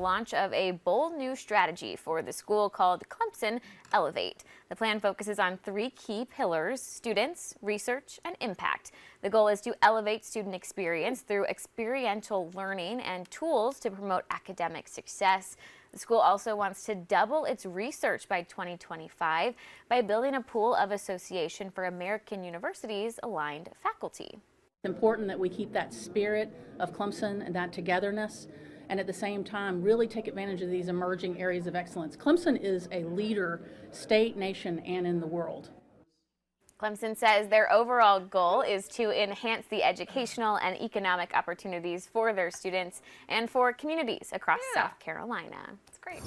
Launch of a bold new strategy for the school called Clemson Elevate. The plan focuses on three key pillars: students, research, and impact. The goal is to elevate student experience through experiential learning and tools to promote academic success. The school also wants to double its research by 2025 by building a pool of association for American universities aligned faculty. It's important that we keep that spirit of Clemson and that togetherness, and at the same time really take advantage of these emerging areas of excellence. Clemson is a leader, state, nation, and in the world. Clemson says their overall goal is to enhance the educational and economic opportunities for their students and for communities across South Carolina. It's great.